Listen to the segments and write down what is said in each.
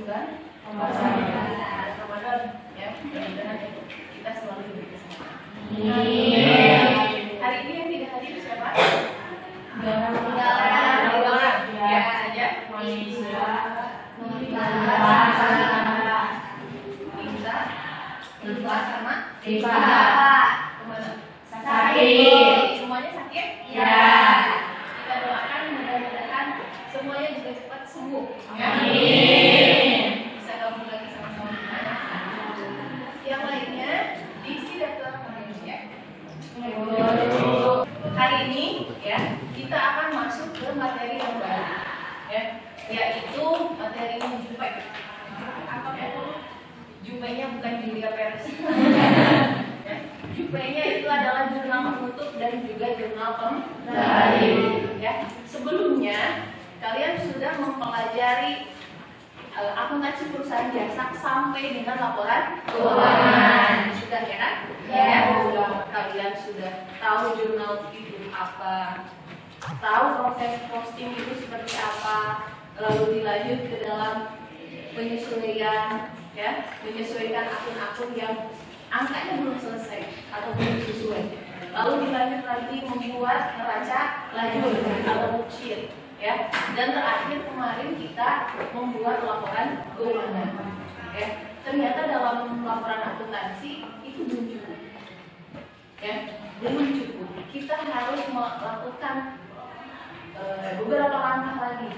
bulan Ramadan ya. Mudah-mudahan kita selalu diberi kesehatan. Hari ini yang tidak hadir siapa? Tiga orang. Ya aja. Lisa sama kemana? Sakit. Semuanya sakit? Ya. Kita doakan mudah-mudahan semuanya juga cepat sembuh. Amin. Bisa gabung lagi sama-sama gimana? Yang lainnya diisi daftar manusia. Hari ini ya kita akan masuk ke materi yang baru ya, yaitu materi Jupek. Apa itu? Jupeknya bukan Julia Perez. Jupeknya itu adalah jurnal penutup dan juga jurnal pembali. Ya, sebelumnya kalian sudah mempelajari akuntansi perusahaan jasa sampai dengan laporan keuangan. Sudah ya kan? Ya. Kalian sudah tahu jurnal itu apa, tahu proses posting itu seperti apa, lalu dilanjut ke dalam penyesuaian, ya, menyesuaikan akun-akun yang angkanya belum selesai atau belum sesuai. Lalu dilanjut lagi membuat neraca lajur atau booksheet, ya. Dan terakhir kemarin kita membuat laporan keuangan. Ya. Ternyata dalam laporan akuntansi itu belum cukup. Ya, belum cukup. Kita harus melakukan beberapa langkah lagi.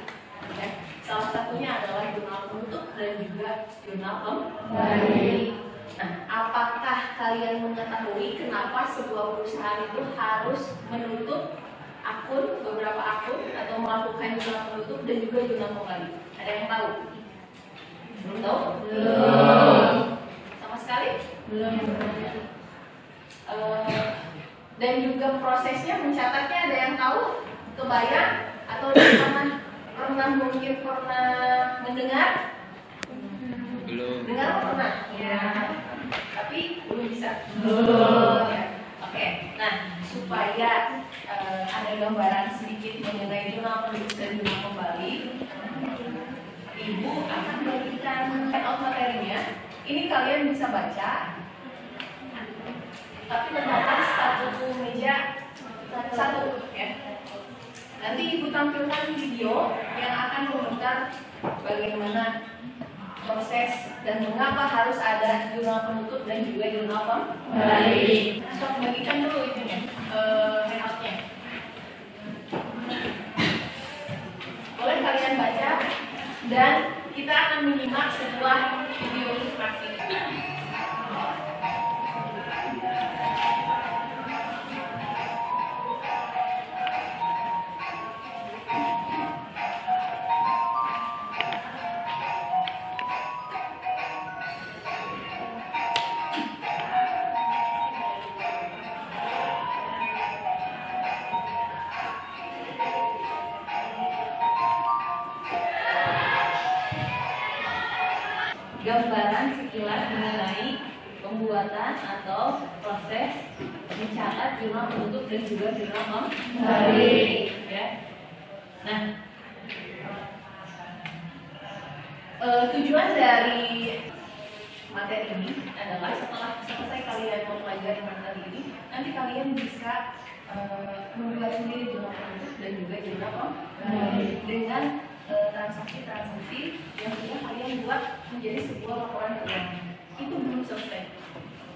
Ya. Salah satunya adalah jurnal penutup dan juga jurnal pembali. Nah, apakah kalian mengetahui kenapa sebuah perusahaan itu harus menutup akun, beberapa akun, atau melakukan jurnal penutup dan juga jurnal pembali? Ada yang tahu? Belum tahu? Belum. Sama sekali? Belum. Dan juga prosesnya mencatatnya ada yang tahu? Kebayang? Atau pernah mungkin pernah mendengar? Belum. Dengar pernah? Ya. Tapi belum bisa. Belum. Ya. Oke. Nah, supaya ada gambaran sedikit mengenai jurnal penutup dan jurnal pembali, Ibu akan bagikan handout materinya. Ini kalian bisa baca. Tapi terbatas satu meja satu, ya. Nanti Ibu tampilkan video yang akan memutar bagaimana proses dan mengapa harus ada jurnal penutup dan juga jurnal pembali. Sok bagikan dulu itunya, handoutnya. Boleh kalian baca dan kita akan menyimak sebuah video ilustrasi. Gambaran sekilas mengenai pembuatan atau proses mencatat jurnal penutup dan juga jurnal pembali. Ya. Nah, tujuan dari materi ini adalah setelah selesai kalian mempelajari materi ini, nanti kalian bisa membuat sendiri jurnal penutup dan juga jurnal pembali dengan transaksi-transaksi yang sudah kalian buat menjadi sebuah laporan keuangan. Itu belum selesai,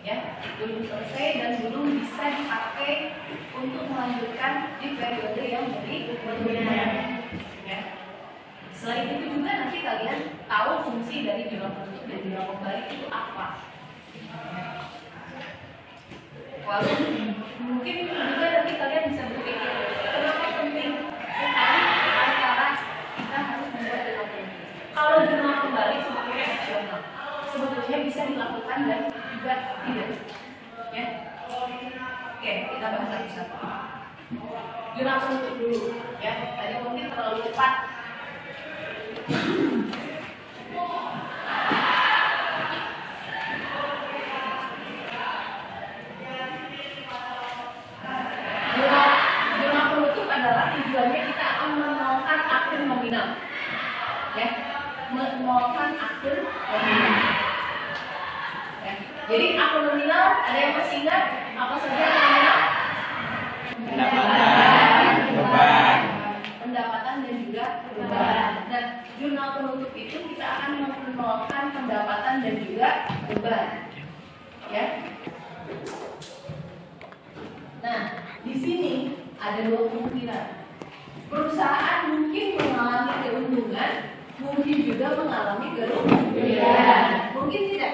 ya, belum selesai dan belum bisa dipakai untuk melanjutkan di periode yang berikutnya. Ya. Selain itu juga nanti kalian tahu fungsi dari jurnal penutup dan jurnal pembali itu apa. Ya. Walaupun mungkin juga nanti kalian bisa berpikir kenapa penting sekali antara kita harus membuat jurnal penutup. Kalau jurnal pembali sebetulnya opsional, sebetulnya bisa dilakukan dan juga tidak. Ya, oke, kita bahas satu-satu. Jurnal penutup dulu, ya. Tadi mungkin terlalu cepat. Jurnal penutup adalah tujuannya kita akan menolkan akun nominal, ya, menolkan akun berbeda. Ya. Jadi akun nominal ada yang masih ingat apa saja nominal? Pendapatan dan juga beban. Dan jurnal penutup itu kita akan melakukan pendapatan dan juga beban. Ya. Nah, di sini ada dua kemungkinan. Perusahaan mungkin mengalami keuntungan, mungkin juga mengalami kerugian. Mungkin tidak.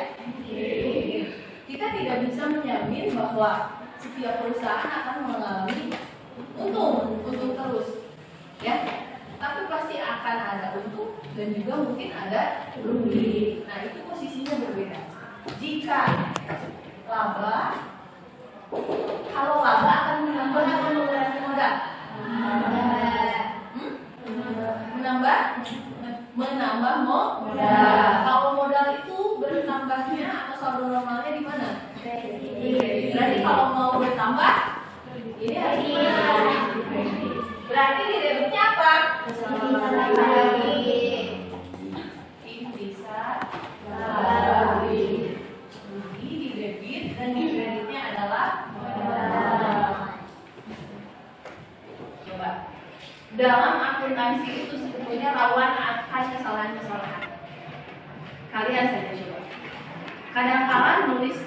Kita tidak bisa menjamin bahwa setiap perusahaan akan mengalami untung terus, ya. Tapi pasti akan ada untung dan juga mungkin ada rugi. Nah, itu posisinya berbeda. Jika laba, kalau laba akan menambah atau mengurangi modal? Menambah modal. Kalau modal itu bertambahnya atau saldo normalnya di mana? Berarti kalau mau bertambah, ini harus berarti di debitnya apa? Intisar rugi di debit dan di kreditnya adalah coba. Dalam akuntansi itu sebetulnya rawan akan kesalahan-kesalahan. Kalian saja coba. Kadang-kala nulis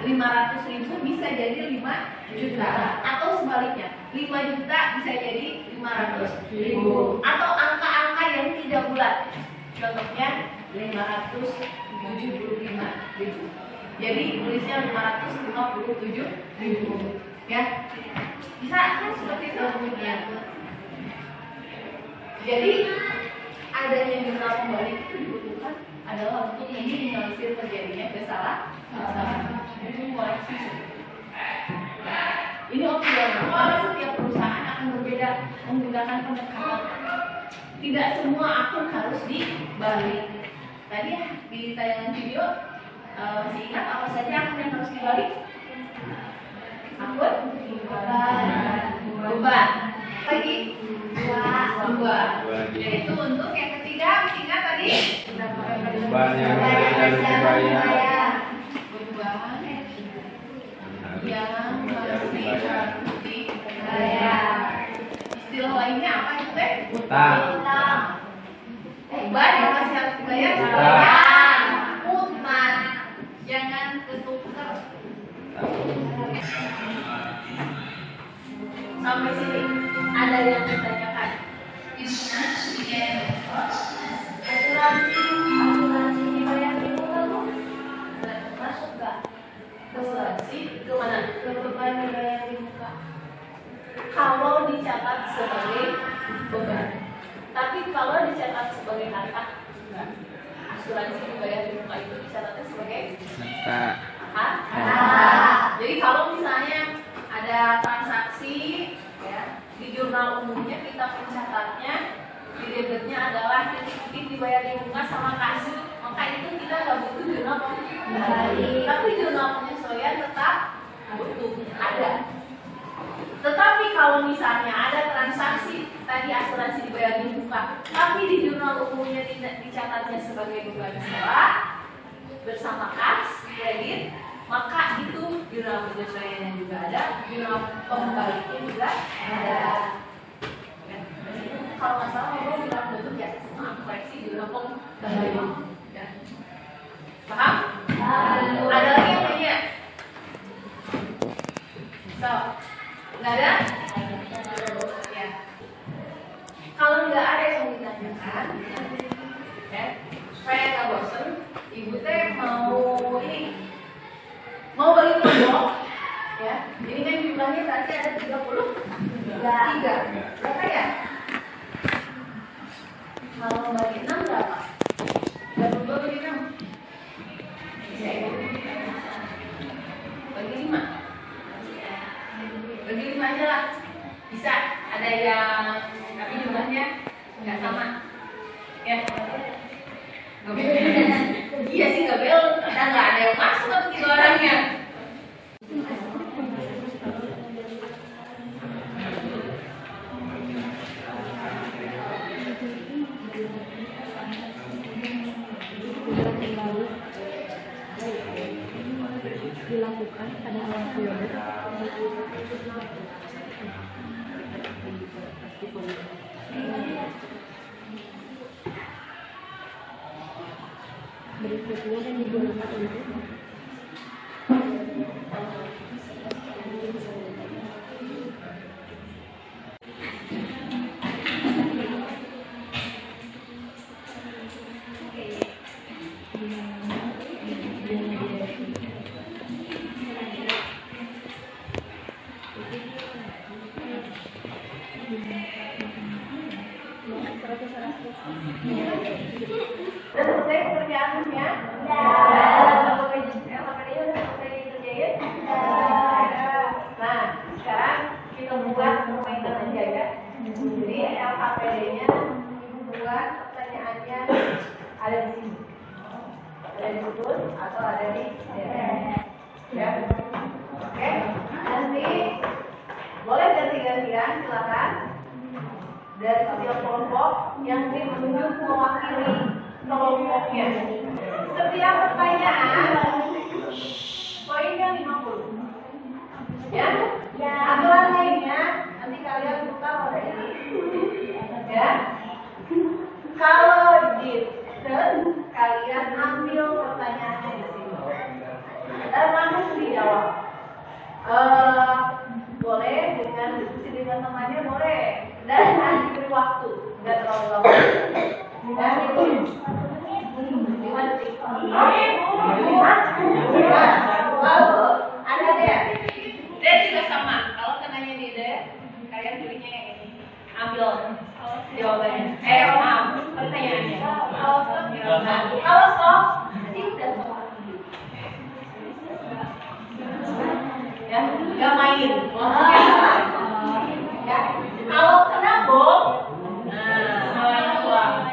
500.000 bisa jadi 5 juta atau sebaliknya 5 juta bisa jadi 500.000 atau angka-angka yang tidak bulat. Contohnya 575.000. Jadi tulisnya 557.000. Ya, bisa kan seperti itu? Ya. Jadi adanya jurnal pembalik itu dibutuhkan adalah untuk meminimalisir terjadinya kesalahan. Ini opsional karena setiap perusahaan akan berbeda menggunakan pendekatan. Tidak semua akun harus dibalik. Tadi di tayangan video masih ingat apa saja akun yang harus dibalik? Akun beban. Lagi dua. Yaitu untuk yang ketiga tadi beban yang harus dibayar. Beban yang harus dibayar. Istilah lainnya apa itu teh? Utang. Beban yang masih harus dibayar. Utang. Jangan ketukar. Sampai sini ada yang ditanyakan? Asuransi dibayar di muka masuk nggak? Asuransi ke mana? Ke beban dibayar di muka. Kalau dicatat sebagai beban, tapi kalau dicatat sebagai harta, enggak. Asuransi dibayar di muka itu dicatatnya sebagai harta. Jadi kalau misalnya ada transaksi, ya, di jurnal umumnya kita pencatatnya di debitnya adalah titik dibayar di muka sama kas, maka itu kita nggak butuh jurnal pembalik. Tapi jurnal penyesuaian tetap butuh ada. Tetapi kalau misalnya ada transaksi tadi asuransi dibayar di muka, tapi di jurnal umumnya tidak dicatatnya sebagai beban sewa bersama kas kredit, maka itu jurnal penyesuaiannya juga ada, jurnal pembaliknya juga ada. Kalau nggak salah ngobrol bilang betul ya, koreksi jurnal pembalik. Paham? Ada lagi yang punya? So, nggak ada? Ya. Kalau nggak ada yang mau ditanyakan, ya, supaya nggak bosan, ibu teh mau bagi kelompok, ya. Ini kan jumlahnya tadi ada 33. Berapa ya? Kalau bagi 6 berapa? 22 bagi 6. Bagi 5. Bagi 5 aja lah. Bisa. Ada yang tapi jumlahnya nggak sama. Ya. Iya sih nggak bel. Nggak ada yang masuk atau 3 orangnya. berikutnya dan digunakan untuk selesai pekerjaannya? Nah, sekarang kita buat permainan aja ya. Jadi LKPD-nya buat pertanyaannya ada di sini, ada di sudut atau ada di ya. Oke, nanti boleh ganti-gantian, silakan. Dari setiap kelompok yang ditunjuk mewakili kelompoknya. Setiap pertanyaan poinnya 50. Ya? Aturan lainnya nanti kalian buka pada ini. Ya? Kalau dicet, kalian ambil pertanyaannya di sini. Dan langsung dijawab. Boleh dengan diskusi dengan temannya boleh. Dan hanya diberi waktu, nggak terlalu lama. Dan itu lalu ada D juga sama. Kalau kenanya di D, kalian pilihnya yang ini. Ambil jawabannya. Maaf, pertanyaannya. Kalau stop, nanti udah stop. Ya, nggak main. Ya. Kalau kena bom, salahnya uang.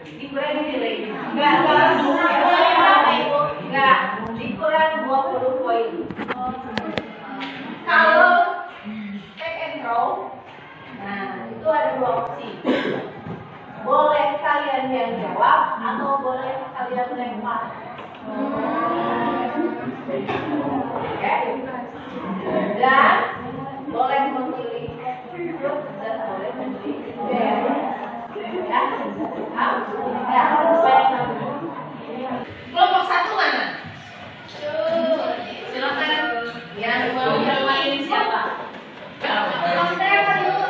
Dikurangi nilai. Enggak, dikurangi 20 poin. Kalau take and throw, nah itu ada 2 opsi. Boleh kalian yang jawab atau boleh kalian lempar. Oke. Dan boleh memilih dan boleh memilih kelompok 1 mana? Silakan. Yang mau yang main siapa? Kelompok saya dulu.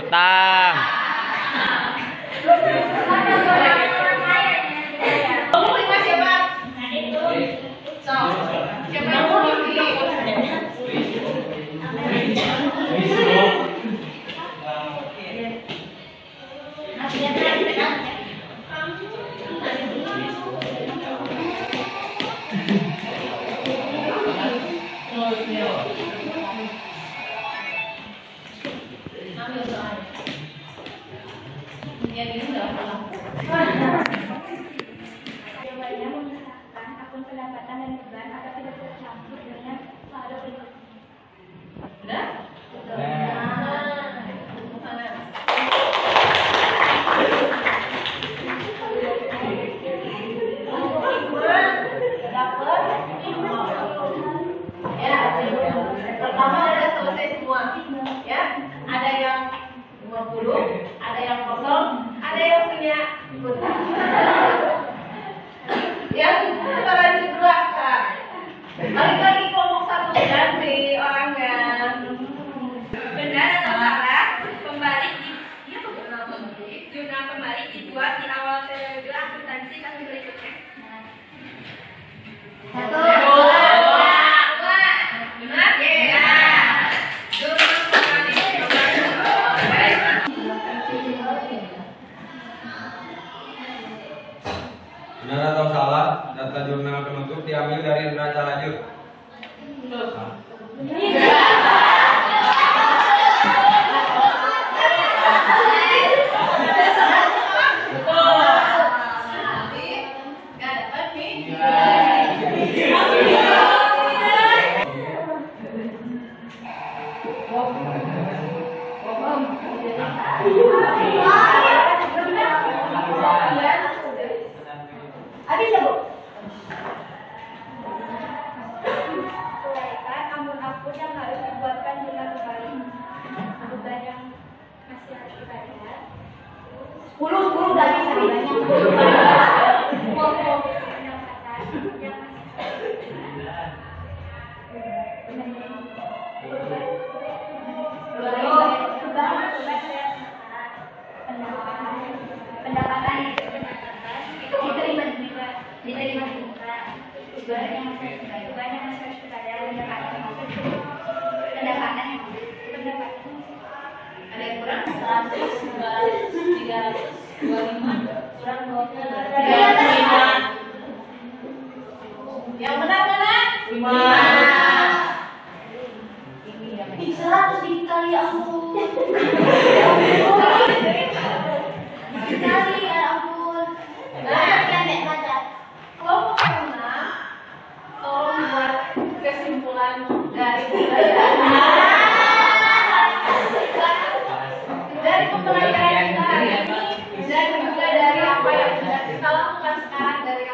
Utang. Jawabannya memisahkan akun pendapatan dan beban agar tidak tercampur dengan saldo berikut. Udah? Pertama ada selesai semua, ya. Ada yang 20, ada yang kosong, ada yang punya utang. Yang putaran kedua, Kak. Balik lagi kelompok satu, ganti orangnya. Benar atau salah, jurnal pembalik dibuat di awal periode akuntansi tahun berikutnya. Satu. Benar? Ya. Jurnal pembalik Benar atau salah, data jurnal penutup diambil dari neraca lajur. Habis ya, Bu? Uraikan akun-akun yang harus dibuatkan jurnal kembali. Beban yang masih harus dibayar. 10 dari banyak. Pendapatan diterima juga beban yang masih harus dibayar, pendapatan Ada yang kurang? 100, 200, 300, 25, kurang 35. Yang benar mana? 5. Ih, 100 dikali ya ampun. Dikali ya ampun. Pendek saja. Kelompok 6, tolong buat kesimpulan dari pembelajaran. Dari pembelajaran kita hari ini dan juga dari apa yang sudah kita lakukan sekarang dari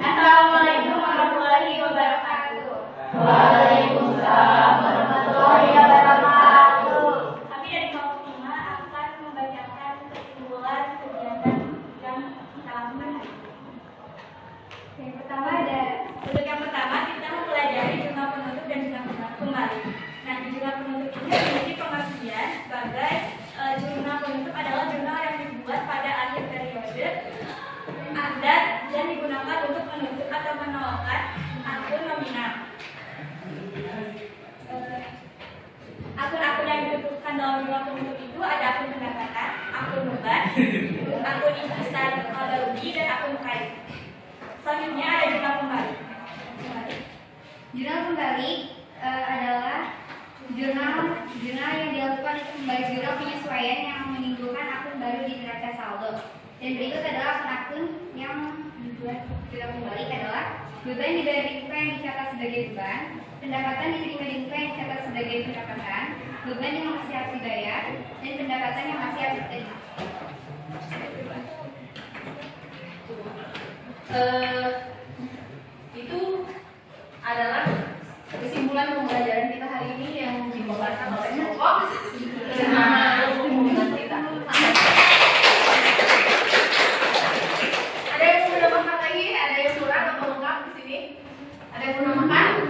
Assalamualaikum warahmatullahi wabarakatuh. Waalaikumsalam warahmatullahi wabarakatuh. Kami dari kelompok 5 akan membacakan kesimpulan kegiatan yang kita lakukan. Untuk yang pertama kita mempelajari jurnal penutup dan jurnal kembali. Nah, di jurnal penutup ini memiliki pengertian sebagai jurnal penutup adalah jurnal yang dibuat pada akhir periode dan digunakan untuk menutup atau menolakkan akun nominal. Akun-akun yang ditutupkan dalam jurnal penutup itu ada akun pendapatan, akun beban, akun incaran laba rugi, dan akun kredit. Selanjutnya ada jurnal kembali. Jurnal kembali adalah jurnal yang dilakukan untuk membagi jurnal penyesuaian yang menimbulkan akun baru di neraca saldo. Dan berikut adalah akun yang dibuat jurnal kembali adalah beban dibayar di muka yang dicatat sebagai beban, pendapatan diterima di muka yang dicatat sebagai pendapatan, beban yang masih harus dibayar, dan pendapatan yang masih harus diterima. Itu adalah kesimpulan pembelajaran kita hari ini yang dibawakan oleh kelompok kita. Ada yang mau menambahkan lagi? Ada yang kurang atau lengkap di sini? Ada yang mau menambahkan?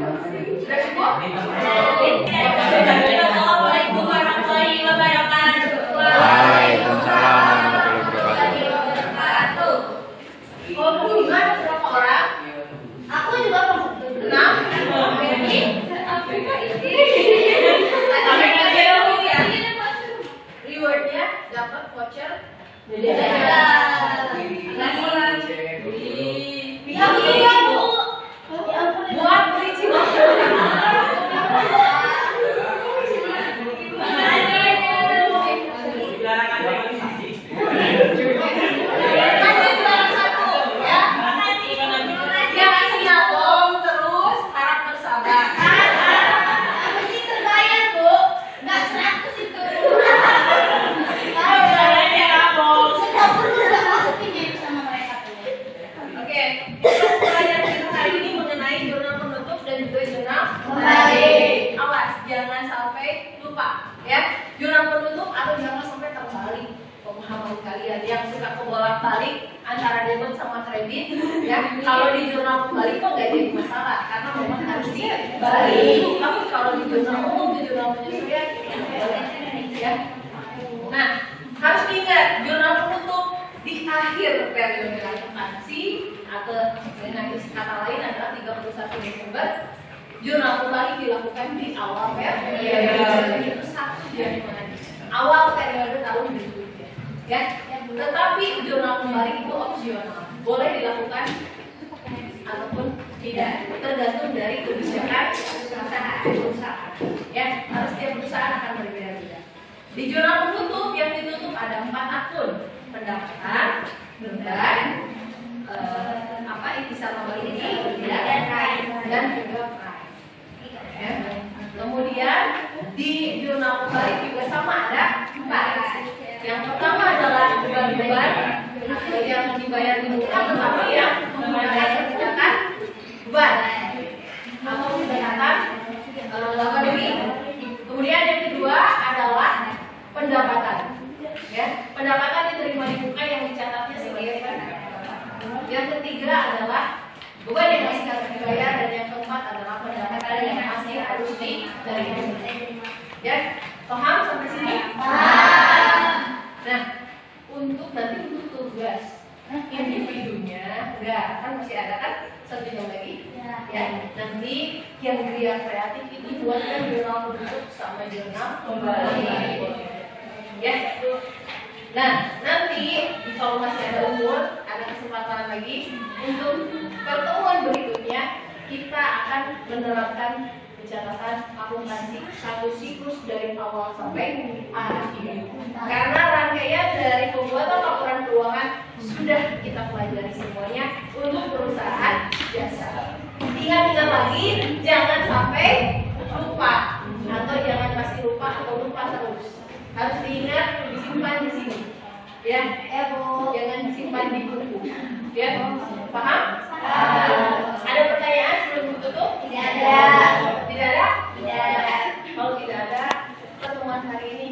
Sudah cukup? voucher? Buat beli jangan sampai lupa ya. Jurnal penutup atau jangan sampai terbalik pemahaman kalian yang suka kebolak-balik antara debit sama kredit ya. Kalau di jurnal kembali kok gak jadi masalah karena memang harus dibalik. Tapi kalau di jurnal umum, di jurnal penyesuaian ya. Nah, harus diingat jurnal penutup di akhir periode akuntansi atau dengan kata lain adalah 31 Desember. Jurnal kembali dilakukan di awal periode itu 1 Januari, awal periode tahun berikutnya, ya. Tetapi jurnal kembali itu opsional, boleh dilakukan ataupun tidak, tergantung dari kebijakan perusahaan. Ya, harus setiap perusahaan akan berbeda-beda. Di jurnal penutup yang ditutup ada 4 akun: pendapatan, beban, intisar laba ini, dan juga prime. Ya. Kemudian di jurnal kembali juga sama ada 4. Yang pertama adalah beban-beban yang dibayar di muka tetapi yang menggunakan kebijakan beban atau kebijakan laba diri. Kemudian yang kedua adalah pendapatan. Ya, pendapatan diterima di muka yang dicatatnya sebagai pendapatan. Yang ketiga adalah beban yang masih harus dibayar, dan yang keempat adalah pendapatan yang masih harus diterima. Ya, paham sampai sini? Paham. Nah, untuk nanti untuk tugas individunya, enggak kan masih ada kan satu jam lagi. Ya, nanti yang gria kreatif itu buatkan jurnal penutup sama jurnal kembali. Ya. Nah, nanti kalau masih ada umur, ada kesempatan lagi untuk pertemuan berikutnya kita akan menerapkan pencatatan akuntansi satu siklus dari awal sampai akhir. Karena rangkaian dari pembuatan laporan keuangan sudah kita pelajari semuanya untuk perusahaan jasa. Ingat-ingat lagi, jangan sampai lupa atau jangan pasti lupa atau lupa terus. Harus diingat, disimpan di sini. Ya, Bu. Jangan disimpan di buku. Ya, paham? Ada pertanyaan sebelum ditutup? Tidak ada. Tidak ada? Tidak ada. Kalau tidak ada, pertemuan hari ini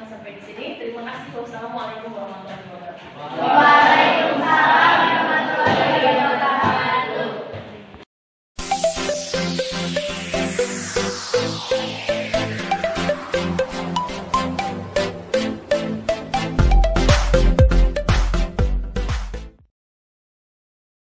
sampai di sini. Terima kasih. Wassalamualaikum.